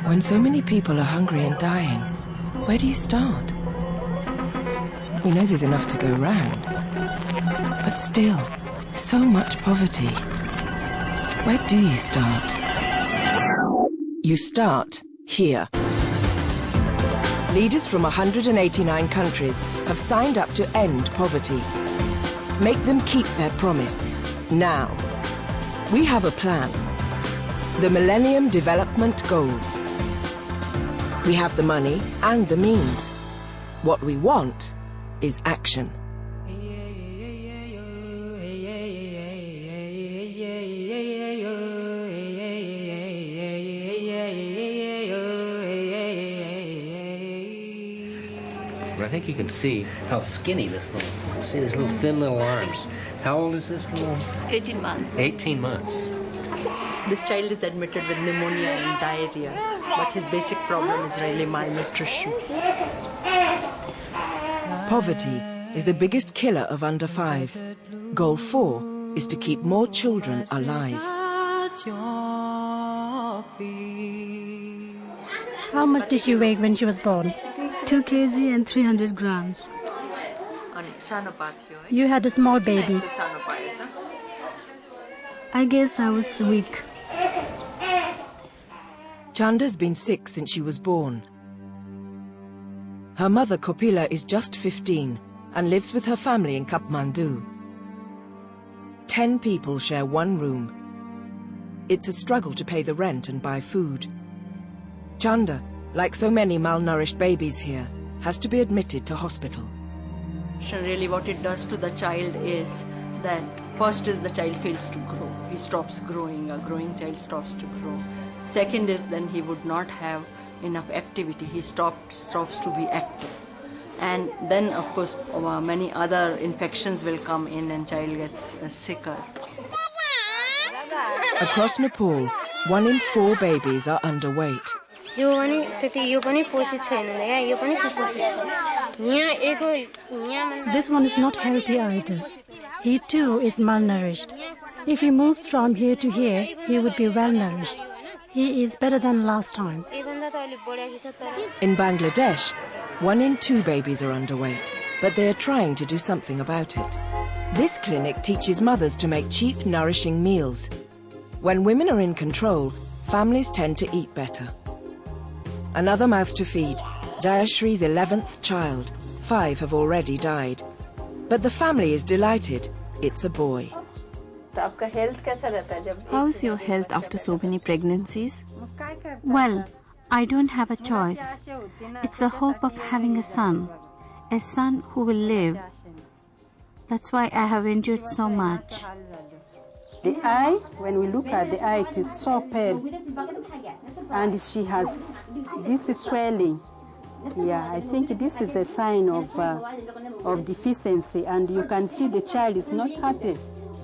When so many people are hungry and dying, where do you start? We know there's enough to go round, but still, so much poverty. Where do you start? You start here. Leaders from 189 countries have signed up to end poverty. Make them keep their promise, now. We have a plan. The Millennium Development Goals. We have the money and the means. What we want is action. I think you can see how skinny this little, see his little thin little arms. How old is this little? 18 months. 18 months. This child is admitted with pneumonia and diarrhea, but his basic problem is really malnutrition. Poverty is the biggest killer of under fives. Goal 4 is to keep more children alive. How much did she weigh when she was born? 2 kg and 300 grams. You had a small baby. I guess I was weak. Chanda's been sick since she was born. Her mother, Kopila, is just 15 and lives with her family in Kathmandu. 10 people share one room. It's a struggle to pay the rent and buy food. Chanda, like so many malnourished babies here, has to be admitted to hospital. Really what it does to the child is that first is the child fails to grow. He stops growing, a growing child stops to grow. Second is then he would not have enough activity. He stops to be active. And then of course many other infections will come in and child gets sicker. Across Nepal, 1 in 4 babies are underweight. This one is not healthy either. He too is malnourished. If he moved from here to here, he would be well nourished. He is better than last time. In Bangladesh, 1 in 2 babies are underweight, but they are trying to do something about it. This clinic teaches mothers to make cheap, nourishing meals. When women are in control, families tend to eat better. Another mouth to feed, Jayashree's 11th child. 5 have already died. But the family is delighted. It's a boy. How is your health after so many pregnancies? Well, I don't have a choice. It's the hope of having a son who will live. That's why I have endured so much. The eye, when we look at the eye, it is so pale. And she has this swelling. Yeah, I think this is a sign of deficiency, and you can see the child is not happy.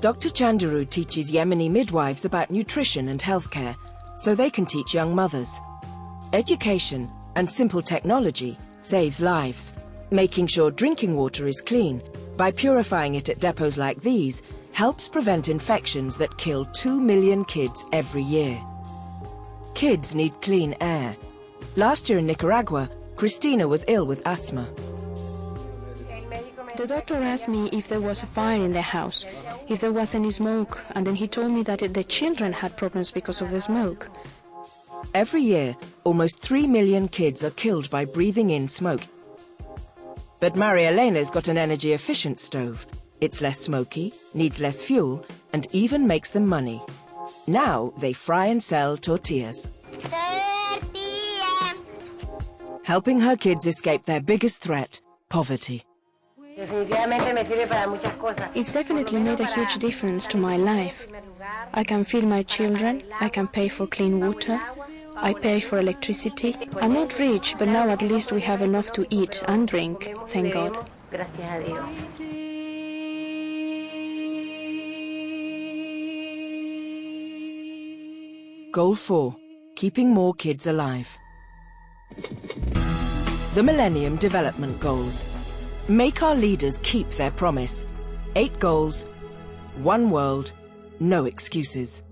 Dr. Chandaru teaches Yemeni midwives about nutrition and healthcare, so they can teach young mothers. Education and simple technology saves lives. Making sure drinking water is clean by purifying it at depots like these helps prevent infections that kill 2 million kids every year. Kids need clean air. Last year in Nicaragua, Christina was ill with asthma. The doctor asked me if there was a fire in the house, if there was any smoke, and then he told me that the children had problems because of the smoke. Every year, almost 3 million kids are killed by breathing in smoke. But Maria Elena's got an energy-efficient stove. It's less smoky, needs less fuel, and even makes them money. Now they fry and sell tortillas. Helping her kids escape their biggest threat, poverty. It's definitely made a huge difference to my life. I can feed my children, I can pay for clean water, I pay for electricity. I'm not rich, but now at least we have enough to eat and drink, thank God. Goal 4, keeping more kids alive. The Millennium Development Goals. Make our leaders keep their promise. 8 goals, 1 world, no excuses.